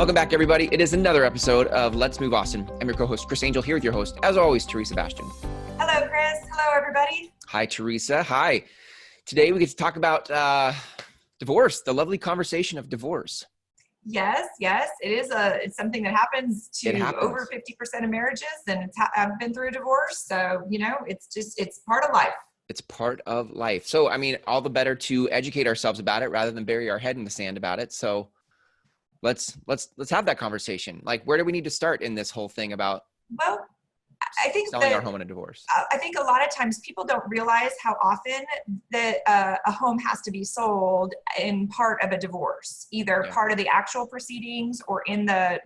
Welcome back, everybody. It is another episode of Let's Move Austin. I'm your co-host, Chris Angel, here with your host, as always, Teresa Bastian. Hello, Chris. Hello, everybody. Hi, Teresa. Hi. Today we get to talk about divorce, the lovely conversation of divorce. Yes. It's something that happens to over 50% of marriages, and I've been through a divorce. So, it's part of life. It's part of life. So, all the better to educate ourselves about it rather than bury our head in the sand about it. So let's have that conversation. Like, where do we need to start in this whole thing about I think selling our home in a divorce? I think a lot of times people don't realize how often that a home has to be sold in part of a divorce, either part of the actual proceedings or in the,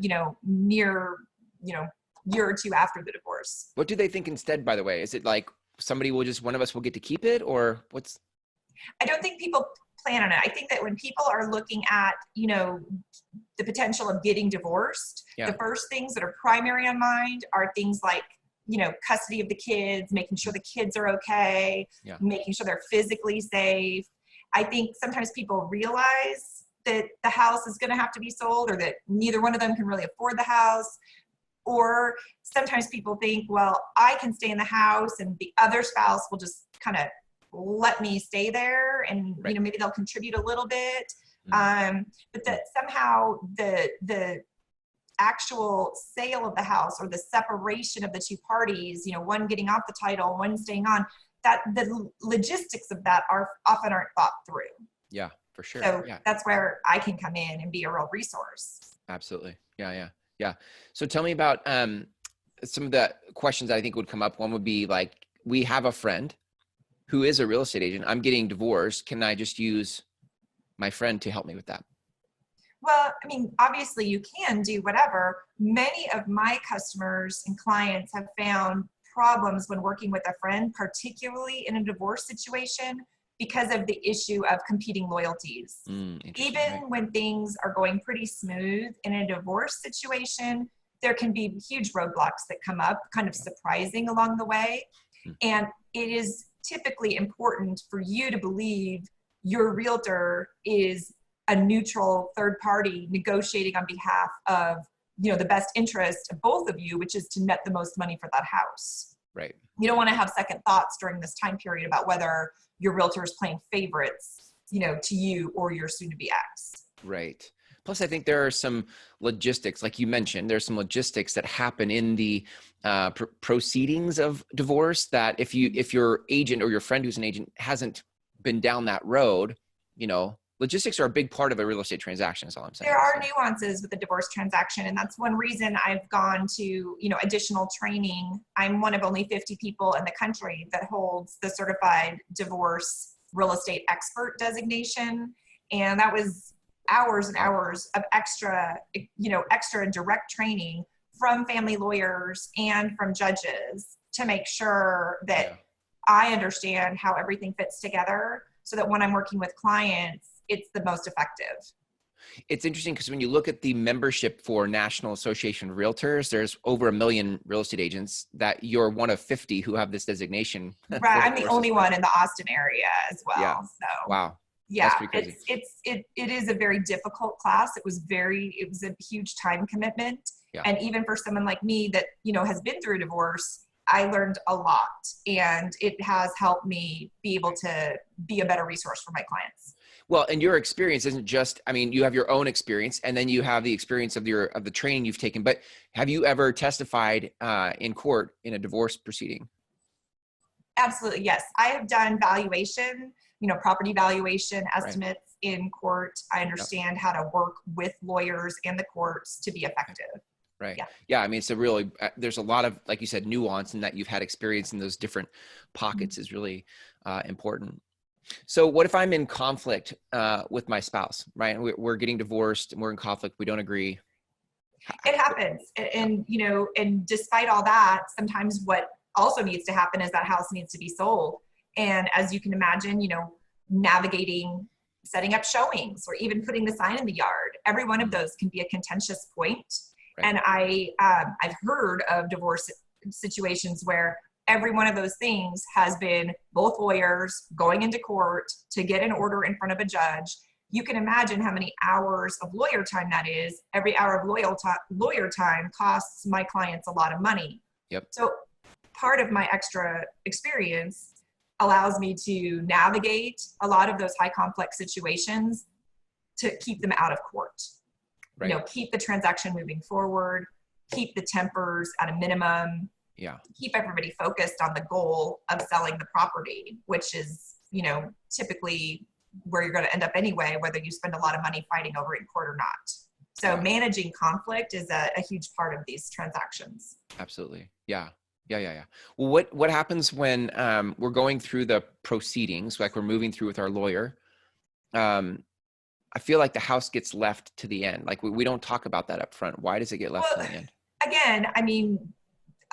near, year or two after the divorce. What do they think instead, by the way? Is it like one of us will get to keep it, or what's? I don't think people plan on it. I think that when people are looking at, the potential of getting divorced, the first things that are primary on mind are things like, custody of the kids, making sure the kids are okay, making sure they're physically safe. I think sometimes people realize that the house is going to have to be sold, or that neither one of them can really afford the house. Or sometimes people think, well, I can stay in the house and the other spouse will just kind of let me stay there, and maybe they'll contribute a little bit. But that somehow the actual sale of the house, or the separation of the two parties, one getting off the title, one staying on, that the logistics of that often aren't thought through. Yeah, for sure. So that's where I can come in and be a real resource. Absolutely. Yeah. So tell me about some of the questions I think would come up. One would be like, we have a friend who is a real estate agent. I'm getting divorced. Can I just use my friend to help me with that? Well, obviously you can do whatever. Many of my customers and clients have found problems when working with a friend, particularly in a divorce situation, because of the issue of competing loyalties. Even when things are going pretty smooth in a divorce situation, there can be huge roadblocks that come up, kind of surprising along the way. And it is typically important for you to believe your realtor is a neutral third party negotiating on behalf of, the best interest of both of you, which is to net the most money for that house. Right. You don't want to have second thoughts during this time period about whether your realtor is playing favorites, to you or your soon-to-be ex. Right. Plus, I think there are some logistics, like you mentioned, there's some logistics that happen in the proceedings of divorce that if your agent or your friend who's an agent hasn't been down that road, logistics are a big part of a real estate transaction is all I'm saying. There are nuances with the divorce transaction, and that's one reason I've gone to, additional training. I'm one of only 50 people in the country that holds the certified divorce real estate expert designation. And that was hours and hours of extra direct training from family lawyers and from judges to make sure that I understand how everything fits together, so that when I'm working with clients, it's the most effective. It's interesting because when you look at the membership for National Association of Realtors, there's over 1 million real estate agents, that you're one of 50 who have this designation. Right. I'm the only one in the Austin area as well. Yeah. So wow. Yeah, that's pretty crazy. It is a very difficult class. It was a huge time commitment. Yeah. And even for someone like me that, has been through a divorce, I learned a lot, and it has helped me be able to be a better resource for my clients. Well, and your experience isn't just, you have your own experience, and then you have the experience of the training you've taken, but have you ever testified in court in a divorce proceeding? Absolutely. Yes. I have done valuation, property valuation estimates in court. I understand how to work with lawyers and the courts to be effective. Right. Yeah. It's there's a lot of, like you said, nuance, and that you've had experience in those different pockets is really important. So what if I'm in conflict with my spouse, right? We're getting divorced and we're in conflict. We don't agree. It happens. And despite all that, sometimes what also needs to happen is that house needs to be sold. And as you can imagine, navigating, setting up showings, or even putting the sign in the yard, every one of those can be a contentious point. Right. And I've heard of divorce situations where every one of those things has been both lawyers going into court to get an order in front of a judge you can imagine how many hours of lawyer time that is. Every hour of lawyer time costs my clients a lot of money. Yep. So part of my extra experience allows me to navigate a lot of those high complex situations to keep them out of court. Right. You know, keep the transaction moving forward, keep the tempers at a minimum. Yeah. Keep everybody focused on the goal of selling the property, which is, you know, typically where you're going to end up anyway, whether you spend a lot of money fighting over it in court or not. So managing conflict is a huge part of these transactions. Absolutely. Yeah. Well, what happens when we're going through the proceedings, like we're moving through with our lawyer? I feel like the house gets left to the end. Like we don't talk about that up front. Why does it get left to the end? Again, I mean,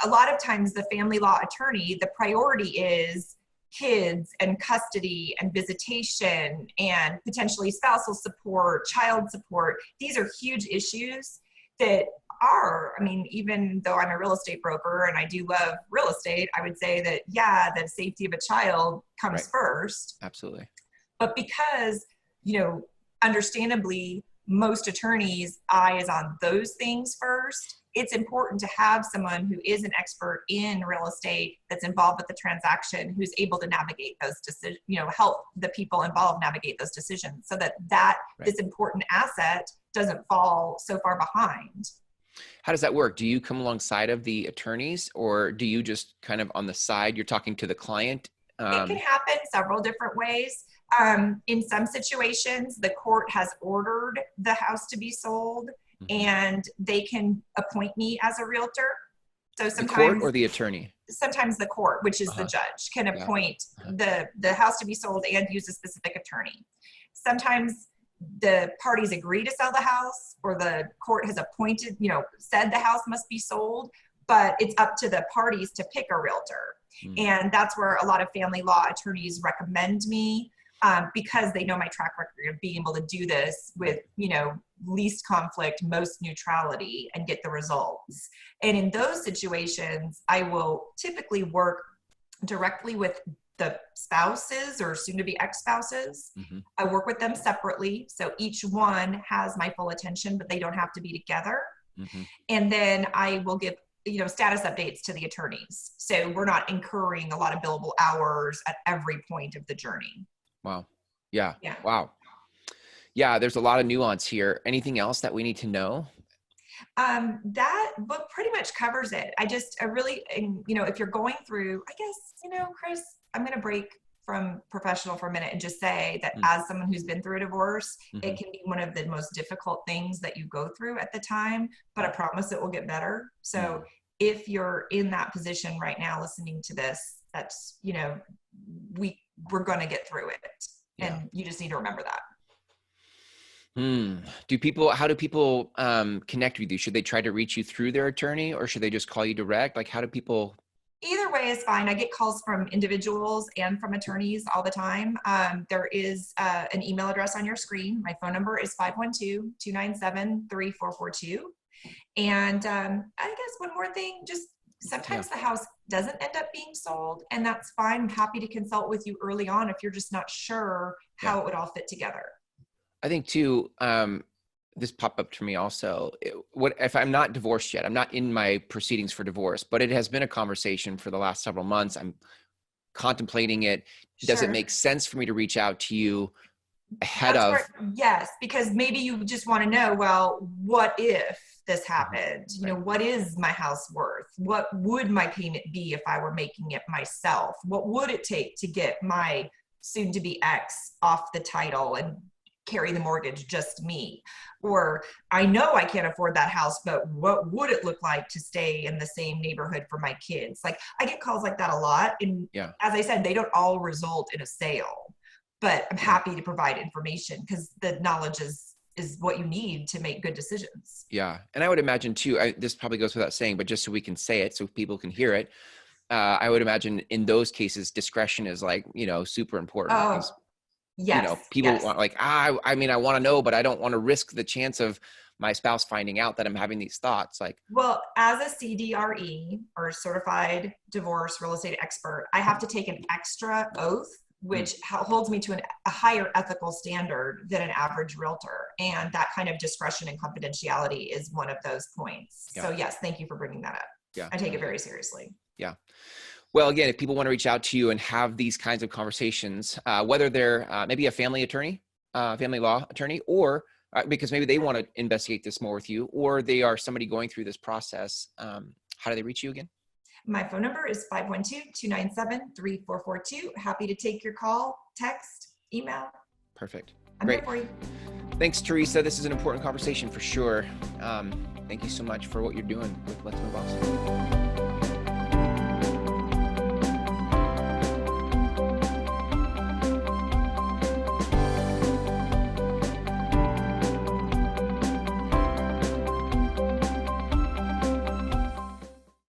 a lot of times the family law attorney, the priority is kids and custody and visitation and potentially spousal support, child support. These are huge issues that are, I mean, even though I'm a real estate broker and I do love real estate, I would say that, yeah, the safety of a child comes first. Absolutely. But because, you know, understandably, most attorneys' eye is on those things first, it's important to have someone who is an expert in real estate that's involved with the transaction, who's able to navigate those decisions, you know, help the people involved navigate those decisions so that this important asset doesn't fall so far behind. How does that work? Do you come alongside of the attorneys, or do you just kind of on the side, you're talking to the client? It can happen several different ways. In some situations, the court has ordered the house to be sold, and they can appoint me as a realtor. So sometimes the court or the attorney? Sometimes the court, which is the judge, can appoint the house to be sold and use a specific attorney. Sometimes the parties agree to sell the house, or the court has appointed, you know, said the house must be sold, but it's up to the parties to pick a realtor. And that's where a lot of family law attorneys recommend me, because they know my track record of being able to do this with, you know, least conflict, most neutrality, and get the results. And in those situations, I will typically work directly with the spouses or soon-to-be ex-spouses. I work with them separately, so each one has my full attention, but they don't have to be together. And then I will give, you know, status updates to the attorneys, so we're not incurring a lot of billable hours at every point of the journey. Wow. Yeah. Wow. Yeah. There's a lot of nuance here. Anything else that we need to know? That book pretty much covers it. I really, you know, if you're going through, I guess, you know, Chris, I'm going to break from professional for a minute and just say that as someone who's been through a divorce, it can be one of the most difficult things that you go through at the time, but I promise it will get better. So if you're in that position right now, listening to this, that's, you know, we're going to get through it, and you just need to remember that. How do people connect with you? Should they try to reach you through their attorney, or should they just call you direct? Like, how do people? Either way is fine. I get calls from individuals and from attorneys all the time. There is an email address on your screen. My phone number is 512-297-3442. And I guess one more thing, just sometimes the house doesn't end up being sold, and that's fine. I'm happy to consult with you early on if you're just not sure how it would all fit together. I think too, this popped up to me also. What if I'm not divorced yet? I'm not in my proceedings for divorce, but it has been a conversation for the last several months. I'm contemplating it. Does it make sense for me to reach out to you ahead of? Yes, because maybe you just want to know, well, what if this happened? You know, what is my house worth? What would my payment be if I were making it myself? What would it take to get my soon-to-be ex off the title and carry the mortgage, just me? Or I know I can't afford that house, but what would it look like to stay in the same neighborhood for my kids? Like, I get calls like that a lot. And as I said, they don't all result in a sale, but I'm happy to provide information because the knowledge is what you need to make good decisions. Yeah. And I would imagine too, this probably goes without saying, but just so we can say it, so people can hear it. I would imagine in those cases, discretion is like, you know, super important. Yes. You know, people want like, I mean, I want to know, but I don't want to risk the chance of my spouse finding out that I'm having these thoughts. Like, well, as a CDRE, or certified divorce real estate expert, I have to take an extra oath which holds me to a higher ethical standard than an average realtor. And that kind of discretion and confidentiality is one of those points. So yes, thank you for bringing that up. Yeah. I take it very seriously. Yeah. Well, again, if people want to reach out to you and have these kinds of conversations, whether they're maybe a family attorney, family law attorney, or because maybe they want to investigate this more with you, or they are somebody going through this process, how do they reach you again? My phone number is 512-297-3442. Happy to take your call, text, email. Perfect. I'm Great. here for you. Thanks, Teresa. This is an important conversation for sure. Thank you so much for what you're doing with Let's Move Austin.